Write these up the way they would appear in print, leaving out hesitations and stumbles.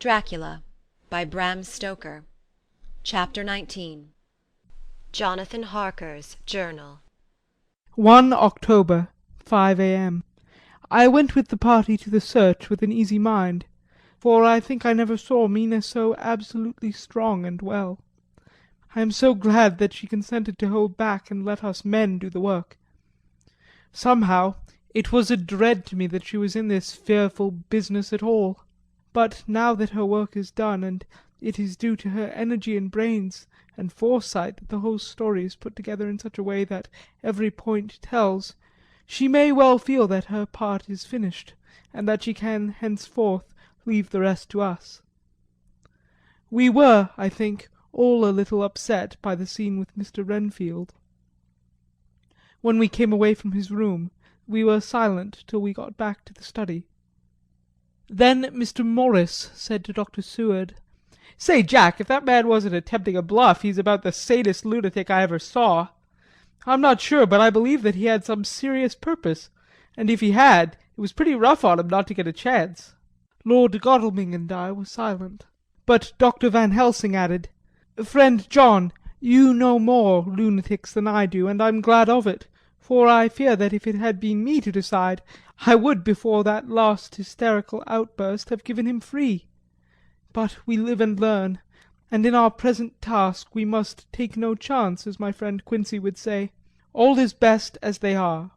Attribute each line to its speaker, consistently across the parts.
Speaker 1: Dracula by Bram Stoker. Chapter 19. Jonathan Harker's Journal.
Speaker 2: 1 October, 5 a.m. I went with the party to the search with an easy mind, for I think I never saw Mina so absolutely strong and well. I am so glad that she consented to hold back and let us men do the work. Somehow it was a dread to me that she was in this fearful business at all. But now that her work is done, and it is due to her energy and brains and foresight that the whole story is put together in such a way that every point tells, she may well feel that her part is finished, and that she can henceforth leave the rest to us. We were, I think, all a little upset by the scene with Mr. Renfield. When we came away from his room we were silent till we got back to the study. Then Mr. Morris said to Dr. Seward, "Say, Jack, if that man wasn't attempting a bluff, he's about the sanest lunatic I ever saw. I'm not sure, but I believe that he had some serious purpose, and if he had, it was pretty rough on him not to get a chance." Lord Godalming and I were silent, but Dr. Van Helsing added, "Friend John, you know more lunatics than I do, and I'm glad of it, for I fear that if it had been me to decide, I would before that last hysterical outburst have given him free. But we live and learn, and in our present task we must take no chance, as my friend Quincey would say. All is best as they are."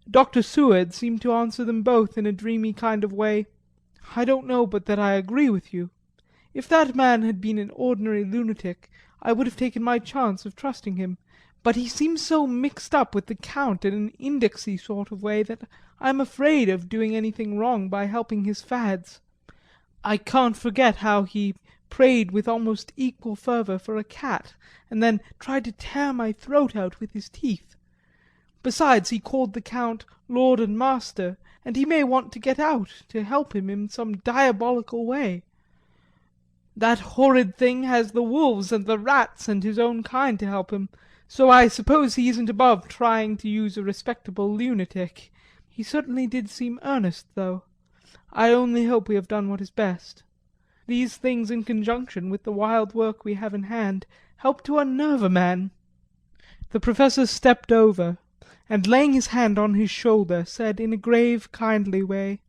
Speaker 2: Dr. Seward seemed to answer them both in a dreamy kind of way. "I don't know but that I agree with you. If that man had been an ordinary lunatic I would have taken my chance of trusting him, but he seems so mixed up with the Count in an indexy sort of way that I'm afraid of doing anything wrong by helping his fads. I can't forget how he prayed with almost equal fervour for a cat, and then tried to tear my throat out with his teeth. Besides, he called the Count Lord and Master, and he may want to get out to help him in some diabolical way. That horrid thing has the wolves and the rats and his own kind to help him, so I suppose he isn't above trying to use a respectable lunatic. He certainly did seem earnest, though. I only hope we have done what is best. These things in conjunction with the wild work we have in hand help to unnerve a man." The Professor stepped over, and laying his hand on his shoulder said in a grave kindly way,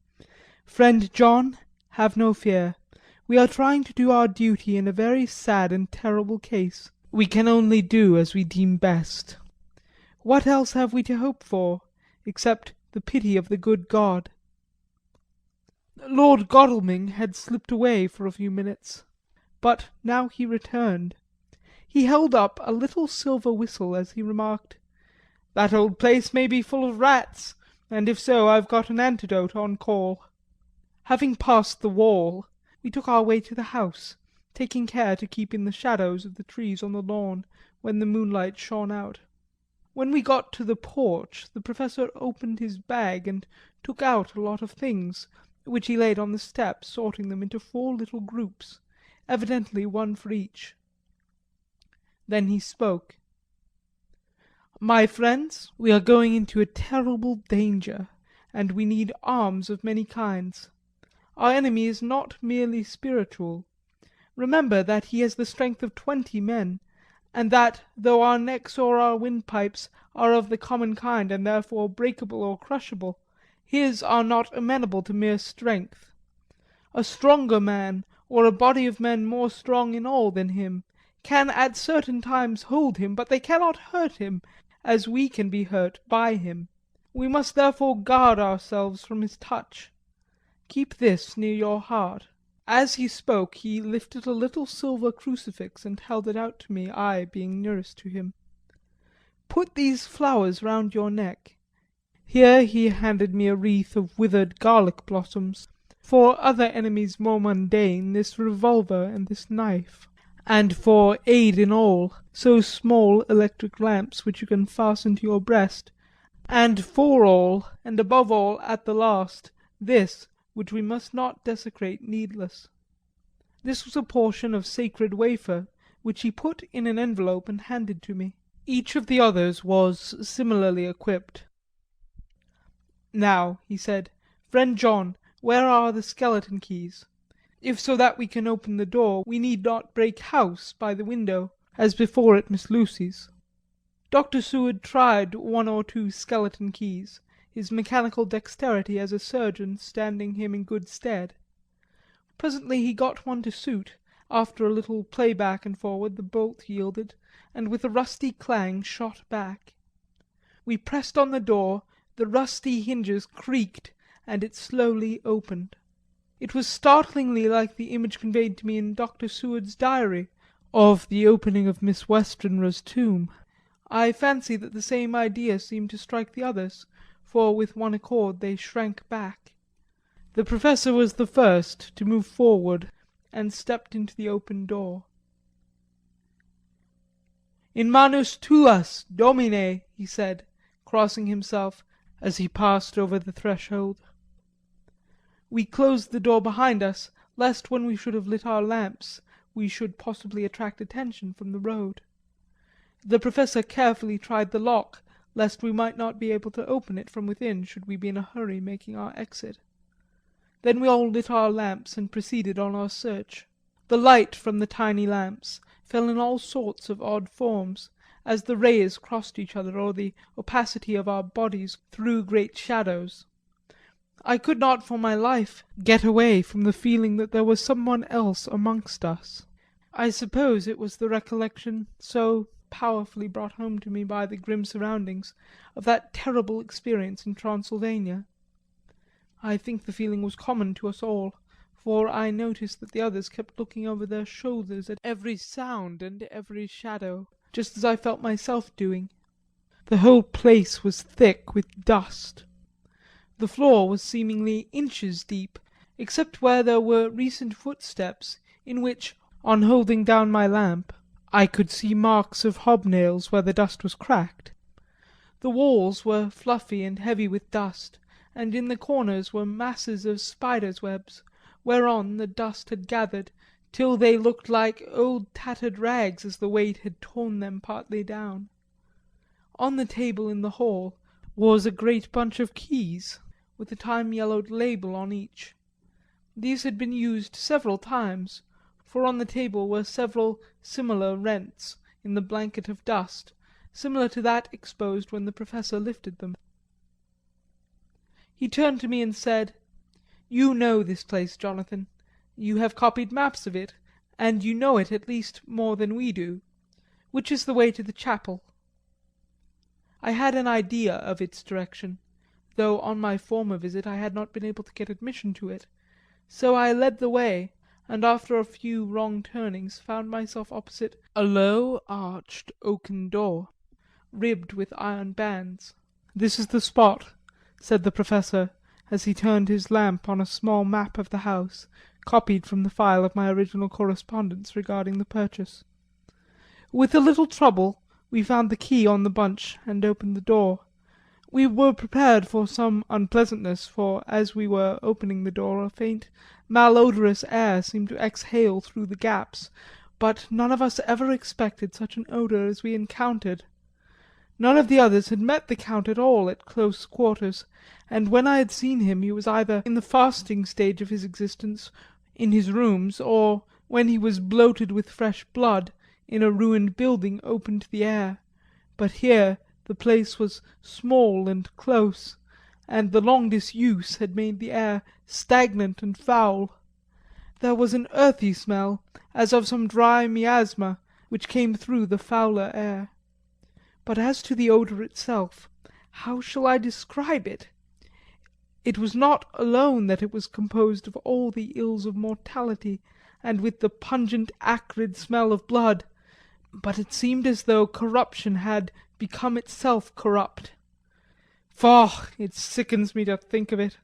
Speaker 2: "Friend John, have no fear. We are trying to do our duty in a very sad and terrible case. We can only do as we deem best. What else have we to hope for, except the pity of the good God?" Lord Godalming had slipped away for a few minutes, but now he returned. He held up a little silver whistle as he remarked, "That old place may be full of rats, and if so I've got an antidote on call." Having passed the wall, we took our way to the house, taking care to keep in the shadows of the trees on the lawn when the moonlight shone out. When we got to the porch the Professor opened his bag and took out a lot of things, which he laid on the step, sorting them into 4 little groups, evidently one for each. Then he spoke. "My friends, we are going into a terrible danger, and we need arms of many kinds. Our enemy is not merely spiritual. Remember that he has the strength of 20 men, and that though our necks or our windpipes are of the common kind and therefore breakable or crushable, his are not amenable to mere strength. A stronger man, or a body of men more strong in all than him, can at certain times hold him, but they cannot hurt him as we can be hurt by him. We must therefore guard ourselves from his touch. Keep this near your heart." As he spoke he lifted a little silver crucifix and held it out to me, I being nearest to him. "Put these flowers round your neck." Here he handed me a wreath of withered garlic blossoms, for other enemies more mundane this revolver and this knife, and for aid in all, so small electric lamps which you can fasten to your breast, and for all, and above all at the last, this, which we must not desecrate needless. This was a portion of sacred wafer, which he put in an envelope and handed to me. Each of the others was similarly equipped. "Now," he said, "friend John, where are the skeleton keys? If so that we can open the door we need not break house by the window, as before at Miss Lucy's. Dr. Seward tried one or two skeleton keys, his mechanical dexterity as a surgeon standing him in good stead. Presently he got one to suit, after a little play back and forward the bolt yielded, and with a rusty clang shot back. We pressed on the door, the rusty hinges creaked, and it slowly opened. It was startlingly like the image conveyed to me in Dr. Seward's diary of the opening of Miss Westenra's tomb. I fancy that the same idea seemed to strike the others, for with one accord they shrank back. The Professor was the first to move forward and stepped into the open door. "In manus tuas, Domine," he said, crossing himself as he passed over the threshold. We closed the door behind us, lest when we should have lit our lamps we should possibly attract attention from the road. The Professor carefully tried the lock, lest we might not be able to open it from within should we be in a hurry making our exit. Then we all lit our lamps and proceeded on our search. The light from the tiny lamps fell in all sorts of odd forms, as the rays crossed each other or the opacity of our bodies threw great shadows. I could not for my life get away from the feeling that there was someone else amongst us. I suppose it was the recollection, so powerfully brought home to me by the grim surroundings, of that terrible experience in Transylvania. I think the feeling was common to us all, for I noticed that the others kept looking over their shoulders at every sound and every shadow, just as I felt myself doing. The whole place was thick with dust. The floor was seemingly inches deep, except where there were recent footsteps, in which, on holding down my lamp, I could see marks of hobnails where the dust was cracked. The walls were fluffy and heavy with dust, and in the corners were masses of spiders' webs, whereon the dust had gathered, till they looked like old tattered rags as the weight had torn them partly down. On the table in the hall was a great bunch of keys, with a time-yellowed label on each. These had been used several times, for on the table were several similar rents in the blanket of dust, similar to that exposed when the Professor lifted them. He turned to me and said, "You know this place, Jonathan. You have copied maps of it, and you know it at least more than we do. Which is the way to the chapel?" I had an idea of its direction, though on my former visit I had not been able to get admission to it, so I led the way, and after a few wrong turnings found myself opposite a low arched oaken door, ribbed with iron bands. "This is the spot," said the Professor, as he turned his lamp on a small map of the house, copied from the file of my original correspondence regarding the purchase. With a little trouble we found the key on the bunch and opened the door. We were prepared for some unpleasantness, for as we were opening the door a faint malodorous air seemed to exhale through the gaps, but none of us ever expected such an odour as we encountered. None of the others had met the Count at all at close quarters, and when I had seen him he was either in the fasting stage of his existence in his rooms, or, when he was bloated with fresh blood, in a ruined building open to the air. But here the place was small and close, and the long disuse had made the air stagnant and foul. There was an earthy smell, as of some dry miasma, which came through the fouler air. But as to the odour itself, how shall I describe it? It was not alone that it was composed of all the ills of mortality, and with the pungent acrid smell of blood, but it seemed as though corruption had become itself corrupt. Faugh! It sickens me to think of it.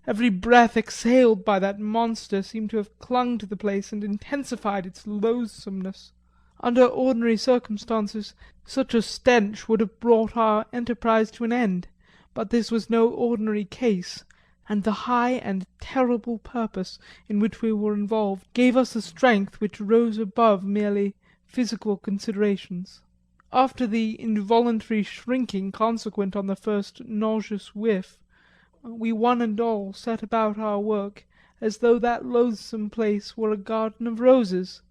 Speaker 2: Every breath exhaled by that monster seemed to have clung to the place and intensified its loathsomeness. Under ordinary circumstances such a stench would have brought our enterprise to an end, but this was no ordinary case, and the high and terrible purpose in which we were involved gave us a strength which rose above merely physical considerations. After the involuntary shrinking consequent on the first nauseous whiff, we one and all set about our work as though that loathsome place were a garden of roses.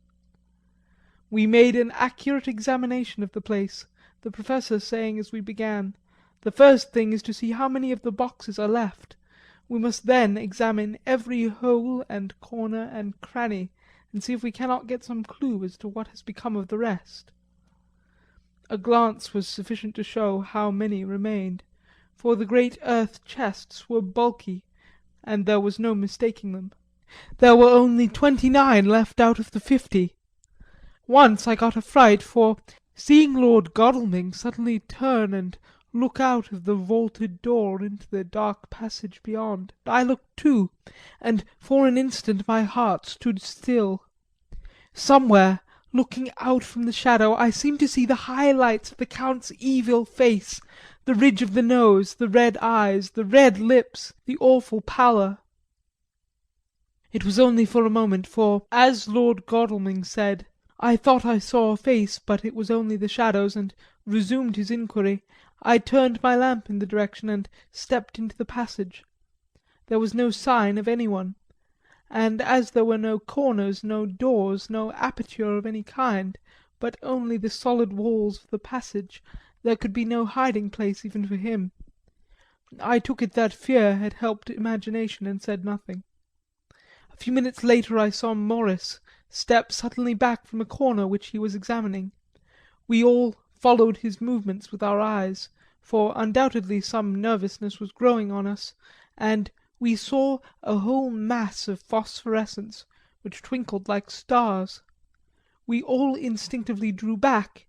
Speaker 2: We made an accurate examination of the place, the Professor saying as we began, "The first thing is to see how many of the boxes are left. We must then examine every hole and corner and cranny, and see if we cannot get some clue as to what has become of the rest." A glance was sufficient to show how many remained, for the great earth chests were bulky, and there was no mistaking them. There were only 29 left out of the 50. Once I got a fright, for seeing Lord Godalming suddenly turn and look out of the vaulted door into the dark passage beyond, I looked too, and for an instant my heart stood still. Somewhere, looking out from the shadow, I seemed to see the high lights of the Count's evil face, the ridge of the nose, the red eyes, the red lips, the awful pallor. It was only for a moment, for, as Lord Godalming said, I thought I saw a face, but it was only the shadows, and resumed his inquiry, I turned my lamp in the direction and stepped into the passage. There was no sign of anyone, and as there were no corners, no doors, no aperture of any kind, but only the solid walls of the passage, there could be no hiding place even for him. I took it that fear had helped imagination and said nothing. A few minutes later I saw Morris step suddenly back from a corner which he was examining. We all followed his movements with our eyes, for undoubtedly some nervousness was growing on us, and we saw a whole mass of phosphorescence which twinkled like stars. We all instinctively drew back.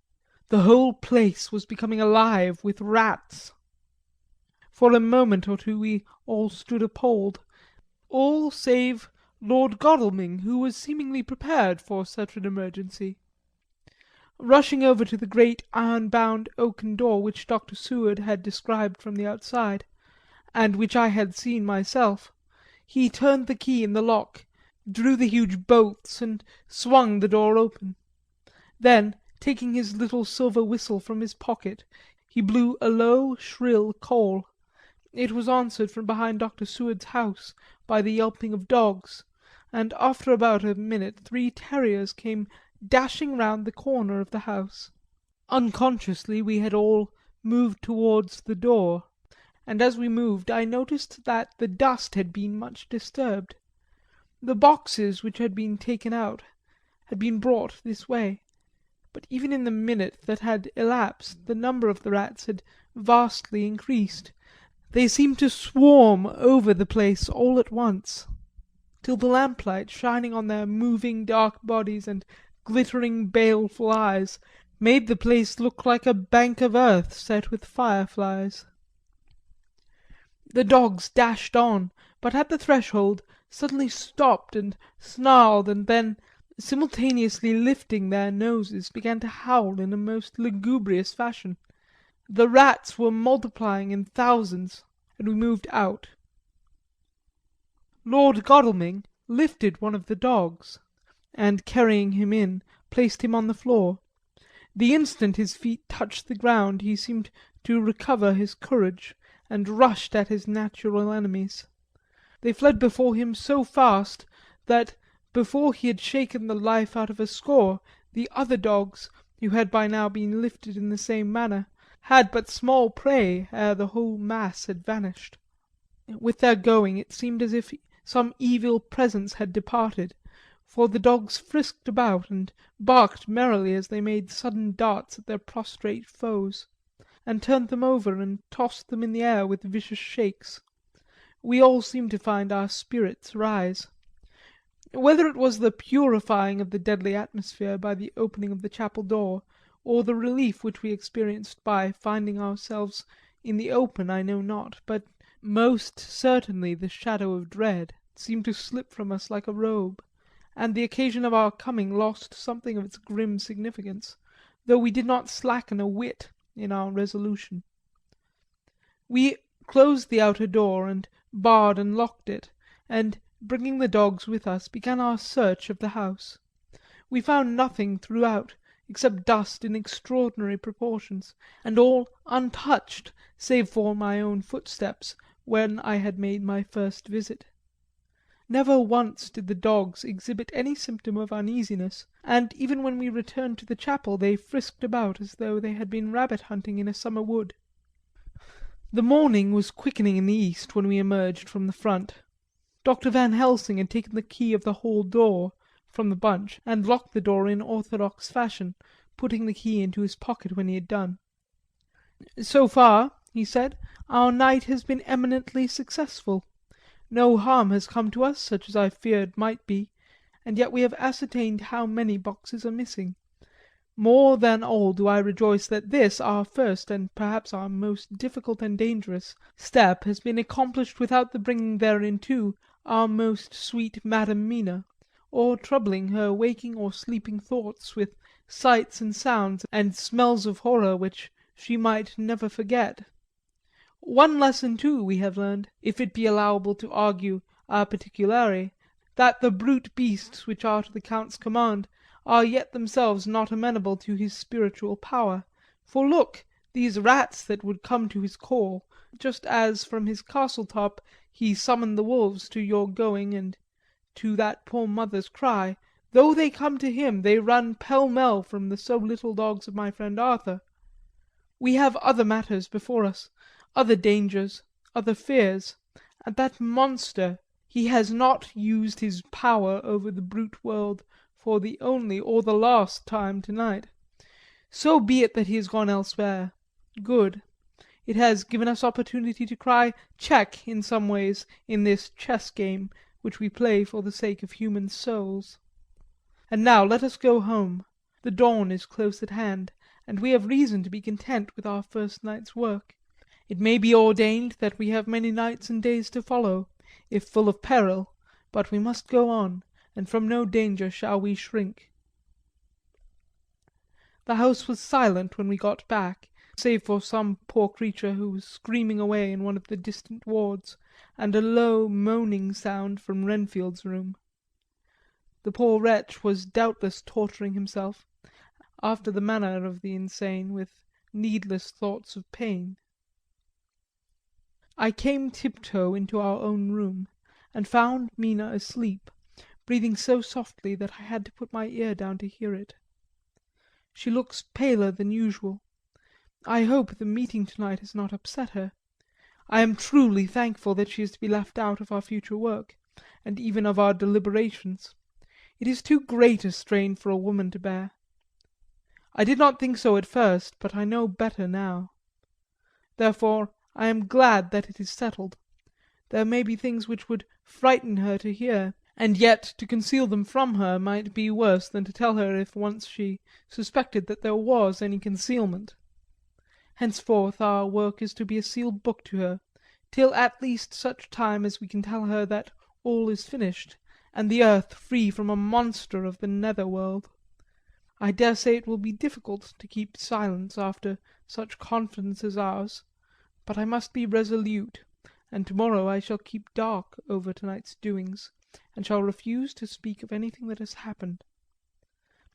Speaker 2: The whole place was becoming alive with rats. For a moment or two we all stood appalled, all save Lord Godalming, who was seemingly prepared for such an emergency. Rushing over to the great iron-bound oaken door which Dr. Seward had described from the outside, and which I had seen myself, he turned the key in the lock, drew the huge bolts and swung the door open. Then, taking his little silver whistle from his pocket, he blew a low, shrill call. It was answered from behind Dr. Seward's house by the yelping of dogs, and after about a minute 3 terriers came dashing round the corner of the house. Unconsciously we had all moved towards the door, and as we moved I noticed that the dust had been much disturbed. The boxes which had been taken out had been brought this way, but even in the minute that had elapsed the number of the rats had vastly increased. They seemed to swarm over the place all at once, till the lamplight shining on their moving dark bodies and glittering baleful eyes made the place look like a bank of earth set with fireflies. The dogs dashed on, but at the threshold suddenly stopped and snarled, and then, simultaneously lifting their noses, began to howl in a most lugubrious fashion. The rats were multiplying in thousands, and we moved out. Lord Godalming lifted one of the dogs, and carrying him in, placed him on the floor. The instant his feet touched the ground he seemed to recover his courage, and rushed at his natural enemies. They fled before him so fast that, before he had shaken the life out of a score, the other dogs, who had by now been lifted in the same manner, had but small prey ere the whole mass had vanished. With their going it seemed as if some evil presence had departed, for the dogs frisked about and barked merrily as they made sudden darts at their prostrate foes, and turned them over and tossed them in the air with vicious shakes. We all seemed to find our spirits rise. Whether it was the purifying of the deadly atmosphere by the opening of the chapel door, or the relief which we experienced by finding ourselves in the open, I know not, but most certainly the shadow of dread seemed to slip from us like a robe, and the occasion of our coming lost something of its grim significance, though we did not slacken a whit in our resolution. We closed the outer door and barred and locked it, and, bringing the dogs with us, began our search of the house. We found nothing throughout except dust in extraordinary proportions, and all untouched save for my own footsteps when I had made my first visit. Never once did the dogs exhibit any symptom of uneasiness, and even when we returned to the chapel they frisked about as though they had been rabbit hunting in a summer wood. The morning was quickening in the east when we emerged from the front. Dr. Van Helsing had taken the key of the hall door from the bunch and locked the door in orthodox fashion, putting the key into his pocket when he had done. "So far," he said, "our night has been eminently successful. No harm has come to us, such as I feared might be, and yet we have ascertained how many boxes are missing. More than all do I rejoice that this, our first, and perhaps our most difficult and dangerous, step has been accomplished without the bringing thereinto our most sweet Madam Mina, or troubling her waking or sleeping thoughts with sights and sounds and smells of horror which she might never forget. One lesson too we have learned, if it be allowable to argue a particulari, that the brute beasts which are to the Count's command are yet themselves not amenable to his spiritual power. For look, these rats that would come to his call, just as from his castle top he summoned the wolves to your going and to that poor mother's cry, though they come to him they run pell-mell from the so little dogs of my friend Arthur. We have other matters before us, other dangers, other fears, and that monster, he has not used his power over the brute world for the only or the last time tonight. So be it that he has gone elsewhere. Good. It has given us opportunity to cry check in some ways in this chess game which we play for the sake of human souls. And now let us go home. The dawn is close at hand, and we have reason to be content with our first night's work. It may be ordained that we have many nights and days to follow, if full of peril, but we must go on, and from no danger shall we shrink." The house was silent when we got back, save for some poor creature who was screaming away in one of the distant wards, and a low moaning sound from Renfield's room. The poor wretch was doubtless torturing himself, after the manner of the insane, with needless thoughts of pain. I came tiptoe into our own room, and found Mina asleep, breathing so softly that I had to put my ear down to hear it. She looks paler than usual. I hope the meeting tonight has not upset her. I am truly thankful that she is to be left out of our future work, and even of our deliberations. It is too great a strain for a woman to bear. I did not think so at first, but I know better now. Therefore I am glad that it is settled. There may be things which would frighten her to hear, and yet to conceal them from her might be worse than to tell her if once she suspected that there was any concealment. Henceforth our work is to be a sealed book to her, till at least such time as we can tell her that all is finished, and the earth free from a monster of the nether world. I dare say it will be difficult to keep silence after such confidence as ours, but I must be resolute, and tomorrow I shall keep dark over tonight's doings, and shall refuse to speak of anything that has happened.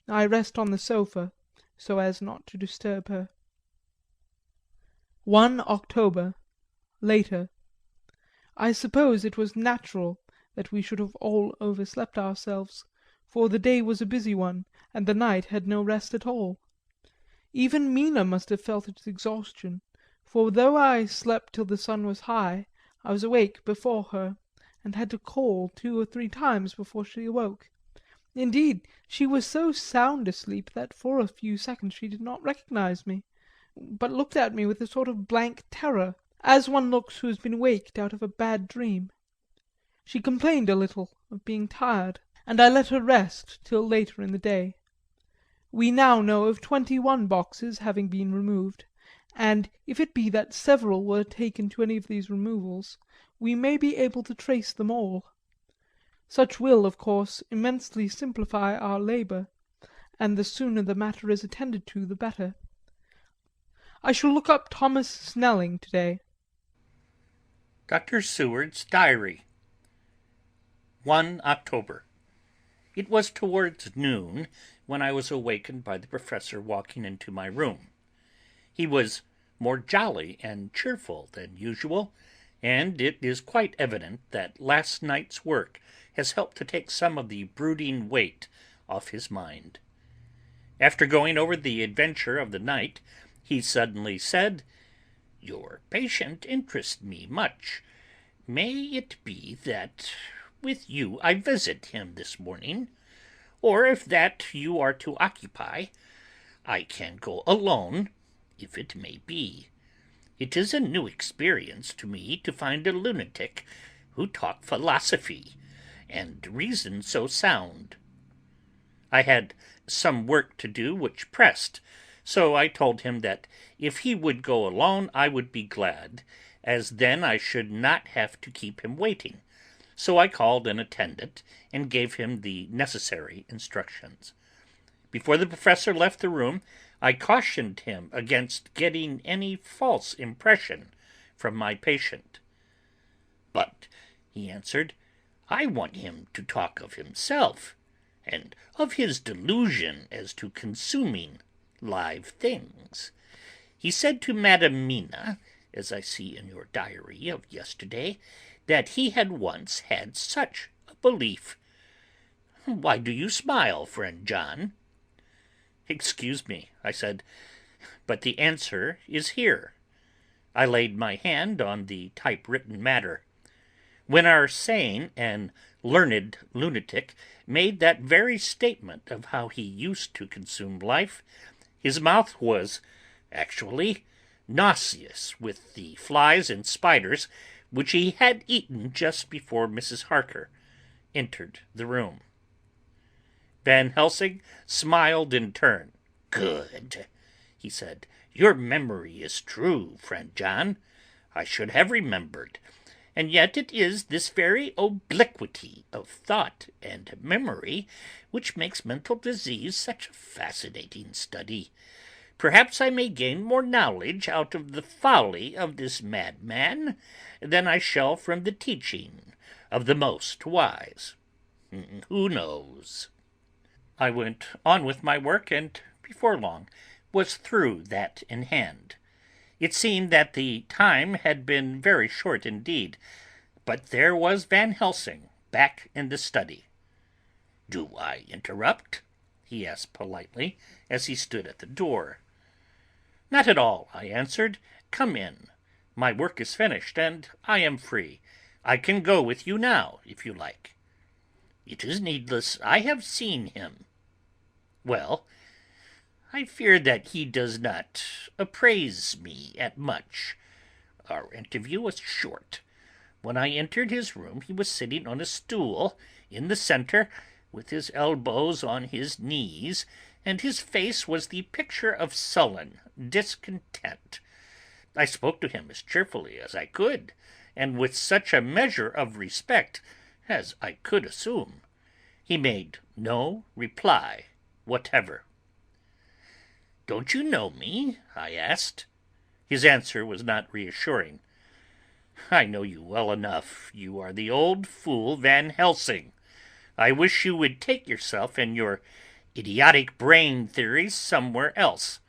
Speaker 2: I rest on the sofa, so as not to disturb her. 1 October, later. I suppose it was natural that we should have all overslept ourselves, for the day was a busy one, and the night had no rest at all. Even Mina must have felt its exhaustion, for though I slept till the sun was high, I was awake before her, and had to call 2 or 3 times before she awoke. Indeed, she was so sound asleep that for a few seconds she did not recognise me, but looked at me with a sort of blank terror, as one looks who has been waked out of a bad dream. She complained a little of being tired, and I let her rest till later in the day. We now know of 21 boxes having been removed, and if it be that several were taken to any of these removals, we may be able to trace them all. Such will, of course, immensely simplify our labour, and the sooner the matter is attended to the better. I shall look up Thomas Snelling to-day.
Speaker 3: Dr. Seward's Diary. 1 October. It was towards noon when I was awakened by the Professor walking into my room. He was more jolly and cheerful than usual, and it is quite evident that last night's work has helped to take some of the brooding weight off his mind. After going over the adventure of the night, he suddenly said, "Your patient interests me much. May it be that with you I visit him this morning, or if that you are to occupy, I can go alone, if it may be. It is a new experience to me to find a lunatic who talk philosophy and reason so sound." I had some work to do which pressed, so I told him that if he would go alone I would be glad, as then I should not have to keep him waiting. So I called an attendant and gave him the necessary instructions. Before the professor left the room, I cautioned him against getting any false impression from my patient. "But," he answered, "I want him to talk of himself, and of his delusion as to consuming live things. He said to Madam Mina, as I see in your diary of yesterday, that he had once had such a belief. Why do you smile, friend John?" "Excuse me," I said, "but the answer is here." I laid my hand on the typewritten matter. When our sane and learned lunatic made that very statement of how he used to consume life, his mouth was actually nauseous with the flies and spiders which he had eaten just before Mrs. Harker entered the room. Van Helsing smiled in turn. "Good," he said. "Your memory is true, friend John. I should have remembered. And yet it is this very obliquity of thought and memory which makes mental disease such a fascinating study. Perhaps I may gain more knowledge out of the folly of this madman than I shall from the teaching of the most wise. Who knows?" I went on with my work, and before long was through that in hand. It seemed that the time had been very short indeed, but there was Van Helsing back in the study. "Do I interrupt?" he asked politely, as he stood at the door. "Not at all," I answered. "Come in. My work is finished, and I am free. I can go with you now, if you like." "It is needless. I have seen him." "Well?" "I fear that he does not appraise me at much. Our interview was short. When I entered his room he was sitting on a stool in the centre, with his elbows on his knees, and his face was the picture of sullen discontent. I spoke to him as cheerfully as I could, and with such a measure of respect as I could assume. He made no reply whatever. "Don't you know me?" I asked. His answer was not reassuring. "I know you well enough. You are the old fool Van Helsing. I wish you would take yourself and your idiotic brain theories somewhere else.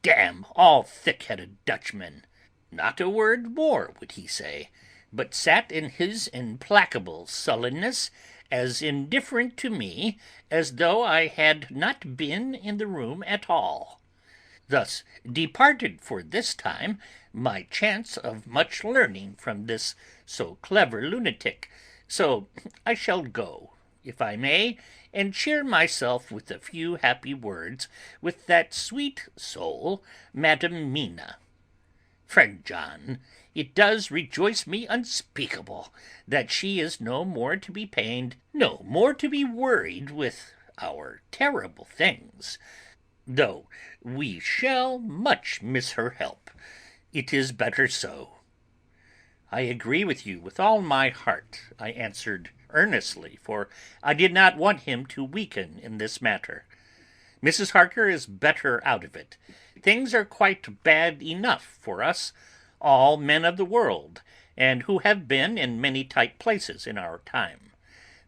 Speaker 3: Damn all thick-headed Dutchmen!" Not a word more would he say, but sat in his implacable sullenness, as indifferent to me as though I had not been in the room at all. Thus departed for this time my chance of much learning from this so clever lunatic, so I shall go, if I may, and cheer myself with a few happy words with that sweet soul, Madam Mina. Friend John, it does rejoice me unspeakable that she is no more to be pained, no more to be worried with our terrible things, though we shall much miss her help. It is better so." "I agree with you with all my heart," I answered earnestly, for I did not want him to weaken in this matter. "Mrs. Harker is better out of it. Things are quite bad enough for us, all men of the world, and who have been in many tight places in our time.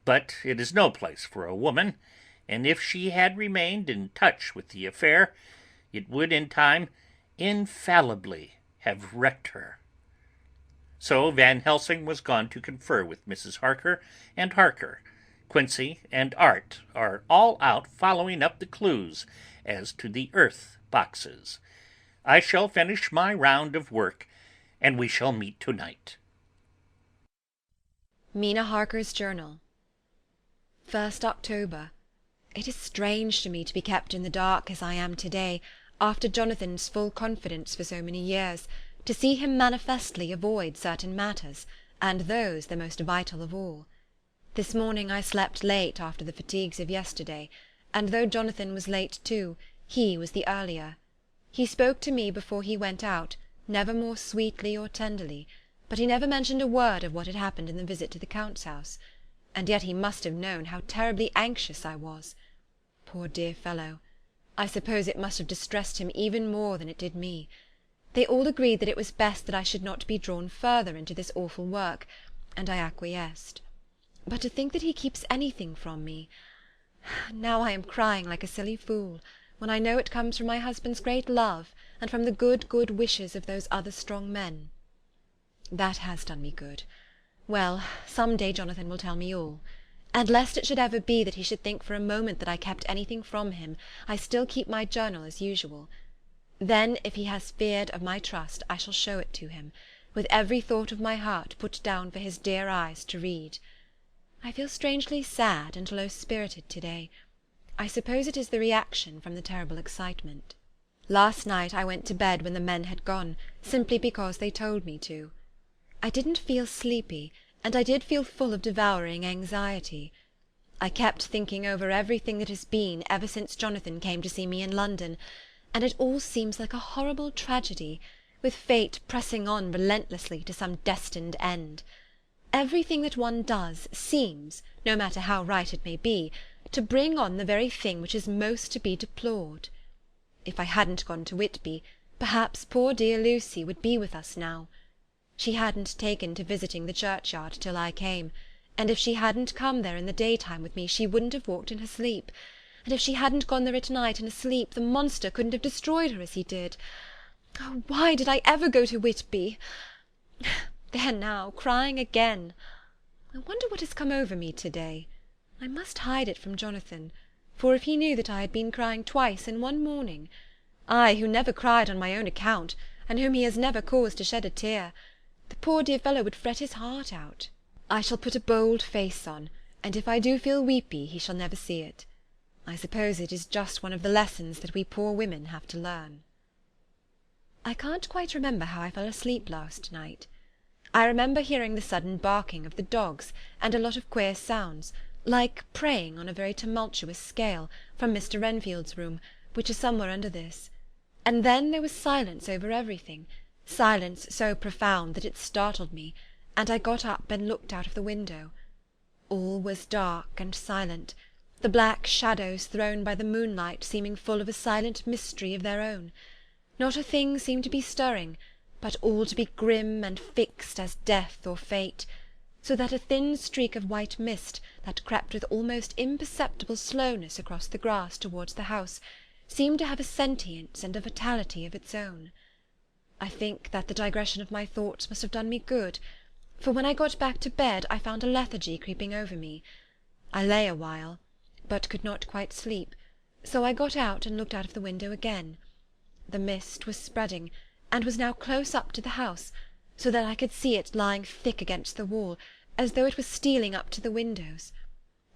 Speaker 3: But it is no place for a woman, and if she had remained in touch with the affair, it would in time infallibly have wrecked her." So Van Helsing was gone to confer with Mrs. Harker and Harker. Quincey and Art are all out following up the clues as to the earth boxes. I shall finish my round of work, and we shall meet tonight.
Speaker 1: Mina Harker's Journal. 1st October. It is strange to me to be kept in the dark as I am to-day, after Jonathan's full confidence for so many years, to see him manifestly avoid certain matters, and those the most vital of all. This morning I slept late after the fatigues of yesterday, and though Jonathan was late too, he was the earlier. He spoke to me before he went out, never more sweetly or tenderly, but he never mentioned a word of what had happened in the visit to the Count's house. And yet he must have known how terribly anxious I was. Poor dear fellow! I suppose it must have distressed him even more than it did me. They all agreed that it was best that I should not be drawn further into this awful work, and I acquiesced. But to think that he keeps anything from me! Now I am crying like a silly fool, when I know it comes from my husband's great love, and from the good wishes of those other strong men. That has done me good. Well, some day Jonathan will tell me all. And lest it should ever be that he should think for a moment that I kept anything from him, I still keep my journal as usual. Then, if he has feared of my trust, I shall show it to him, with every thought of my heart put down for his dear eyes to read. I feel strangely sad and low-spirited to-day. I suppose it is the reaction from the terrible excitement. Last night I went to bed when the men had gone, simply because they told me to. I didn't feel sleepy, and I did feel full of devouring anxiety. I kept thinking over everything that has been ever since Jonathan came to see me in London, and it all seems like a horrible tragedy, with fate pressing on relentlessly to some destined end. Everything that one does seems, no matter how right it may be, to bring on the very thing which is most to be deplored. If I hadn't gone to Whitby, perhaps poor dear Lucy would be with us now. She hadn't taken to visiting the churchyard till I came, and if she hadn't come there in the daytime with me she wouldn't have walked in her sleep, and if she hadn't gone there at night in her sleep the monster couldn't have destroyed her as he did. Oh, why did I ever go to Whitby? There now, crying again. I wonder what has come over me to-day. I must hide it from Jonathan, for if he knew that I had been crying twice in one morning, I, who never cried on my own account, and whom he has never caused to shed a tear, the poor dear fellow would fret his heart out. I shall put a bold face on, and if I do feel weepy he shall never see it. I suppose it is just one of the lessons that we poor women have to learn. I can't quite remember how I fell asleep last night. I remember hearing the sudden barking of the dogs, and a lot of queer sounds, like praying on a very tumultuous scale, from Mr. Renfield's room, which is somewhere under this. And then there was silence over everything, silence so profound that it startled me, and I got up and looked out of the window. All was dark and silent, the black shadows thrown by the moonlight seeming full of a silent mystery of their own. Not a thing seemed to be stirring, but all to be grim and fixed as death or fate, so that a thin streak of white mist, that crept with almost imperceptible slowness across the grass towards the house, seemed to have a sentience and a vitality of its own. I think that the digression of my thoughts must have done me good, for when I got back to bed I found a lethargy creeping over me. I lay a while, but could not quite sleep, so I got out and looked out of the window again. The mist was spreading, and was now close up to the house, so that I could see it lying thick against the wall, as though it was stealing up to the windows.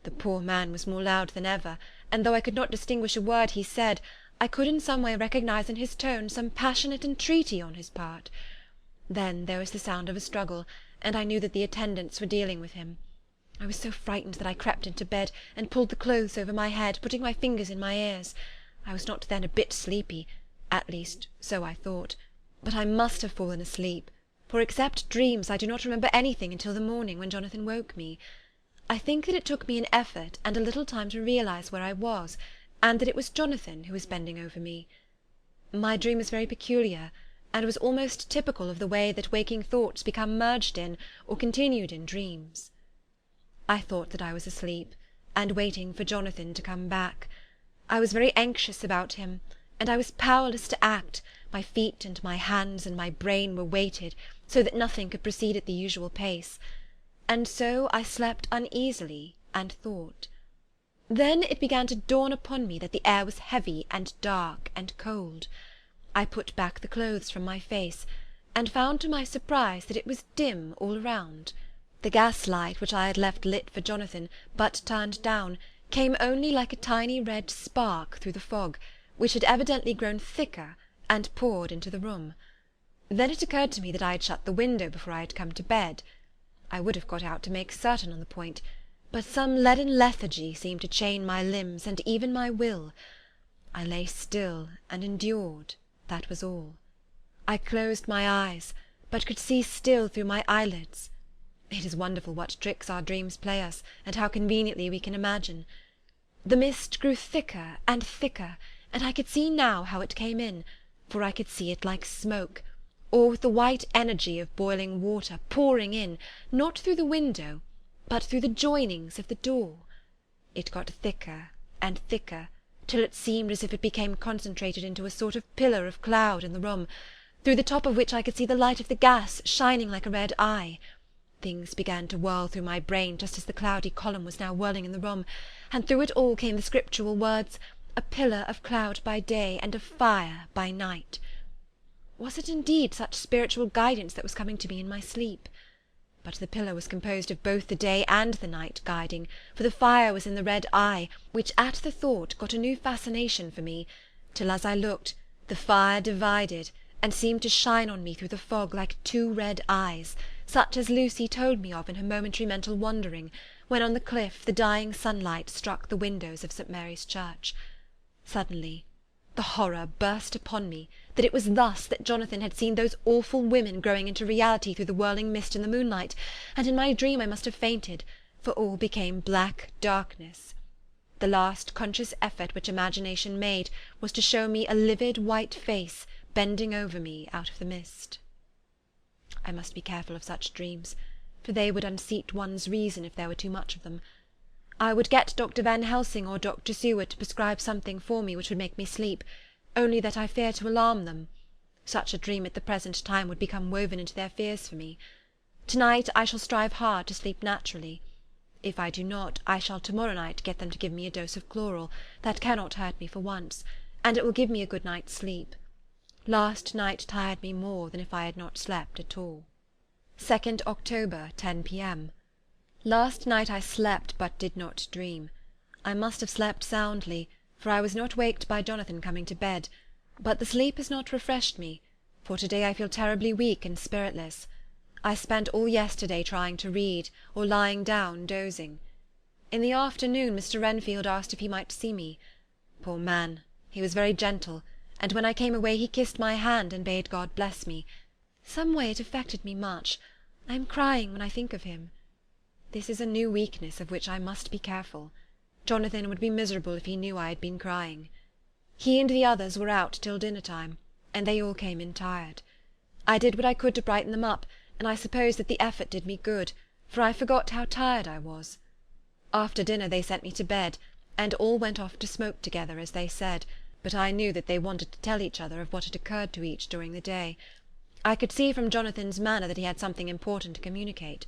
Speaker 1: The poor man was more loud than ever, and though I could not distinguish a word he said, I could in some way recognise in his tone some passionate entreaty on his part. Then there was the sound of a struggle, and I knew that the attendants were dealing with him. I was so frightened that I crept into bed, and pulled the clothes over my head, putting my fingers in my ears. I was not then a bit sleepy, at least so I thought, but I must have fallen asleep, for except dreams I do not remember anything until the morning, when Jonathan woke me. I think that it took me an effort and a little time to realise where I was, and that it was Jonathan who was bending over me. My dream was very peculiar, and was almost typical of the way that waking thoughts become merged in or continued in dreams. I thought that I was asleep, and waiting for Jonathan to come back. I was very anxious about him, and I was powerless to act. My feet and my hands and my brain were weighted, so that nothing could proceed at the usual pace, and so I slept uneasily and thought. Then it began to dawn upon me that the air was heavy and dark and cold. I put back the clothes from my face, and found to my surprise that it was dim all around. The gas-light which I had left lit for Jonathan, but turned down, came only like a tiny red spark through the fog, which had evidently grown thicker and poured into the room. Then it occurred to me that I had shut the window before I had come to bed. I would have got out to make certain on the point, but some leaden lethargy seemed to chain my limbs and even my will. I lay still and endured, that was all. I closed my eyes, but could see still through my eyelids. It is wonderful what tricks our dreams play us, and how conveniently we can imagine. The mist grew thicker and thicker, and I could see now how it came in, for I could see it like smoke, or with the white energy of boiling water pouring in, not through the window, but through the joinings of the door. It got thicker and thicker, till it seemed as if it became concentrated into a sort of pillar of cloud in the room, through the top of which I could see the light of the gas shining like a red eye. Things began to whirl through my brain just as the cloudy column was now whirling in the room, and through it all came the scriptural words, "A pillar of cloud by day and of fire by night." Was it indeed such spiritual guidance that was coming to me in my sleep? But the pillar was composed of both the day and the night guiding, for the fire was in the red eye, which at the thought got a new fascination for me, till as I looked, the fire divided, and seemed to shine on me through the fog like two red eyes, such as Lucy told me of in her momentary mental wandering, when on the cliff the dying sunlight struck the windows of St. Mary's Church. Suddenly the horror burst upon me that it was thus that Jonathan had seen those awful women growing into reality through the whirling mist in the moonlight, and in my dream I must have fainted, for all became black darkness. The last conscious effort which imagination made was to show me a livid white face bending over me out of the mist. I must be careful of such dreams, for they would unseat one's reason if there were too much of them. I would get Dr. Van Helsing or Dr. Seward to prescribe something for me which would make me sleep, only that I fear to alarm them. Such a dream at the present time would become woven into their fears for me. To-night I shall strive hard to sleep naturally. If I do not, I shall to-morrow night get them to give me a dose of chloral, that cannot hurt me for once, and it will give me a good night's sleep. Last night tired me more than if I had not slept at all. 2nd October, 10 p.m. Last night I slept but did not dream. I must have slept soundly, for I was not waked by Jonathan coming to bed, but the sleep has not refreshed me, for to-day I feel terribly weak and spiritless. I spent all yesterday trying to read, or lying down dozing. In the afternoon Mr. Renfield asked if he might see me. Poor man, he was very gentle, and when I came away he kissed my hand and bade God bless me. Some way it affected me much. I am crying when I think of him. This is a new weakness of which I must be careful. Jonathan would be miserable if he knew I had been crying. He and the others were out till dinner-time, and they all came in tired. I did what I could to brighten them up, and I suppose that the effort did me good, for I forgot how tired I was. After dinner they sent me to bed, and all went off to smoke together, as they said, but I knew that they wanted to tell each other of what had occurred to each during the day. I could see from Jonathan's manner that he had something important to communicate.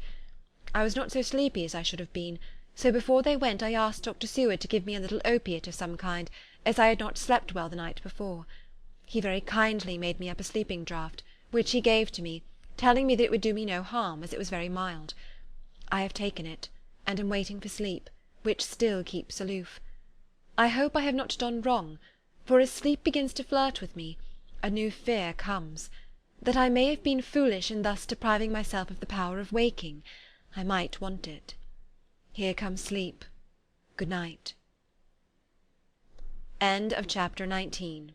Speaker 1: I was not so sleepy as I should have been, so before they went I asked Dr. Seward to give me a little opiate of some kind, as I had not slept well the night before. He very kindly made me up a sleeping draught, which he gave to me, telling me that it would do me no harm, as it was very mild. I have taken it, and am waiting for sleep, which still keeps aloof. I hope I have not done wrong, for as sleep begins to flirt with me, a new fear comes, that I may have been foolish in thus depriving myself of the power of waking. I might want it. Here comes sleep. Good night. End of chapter 19.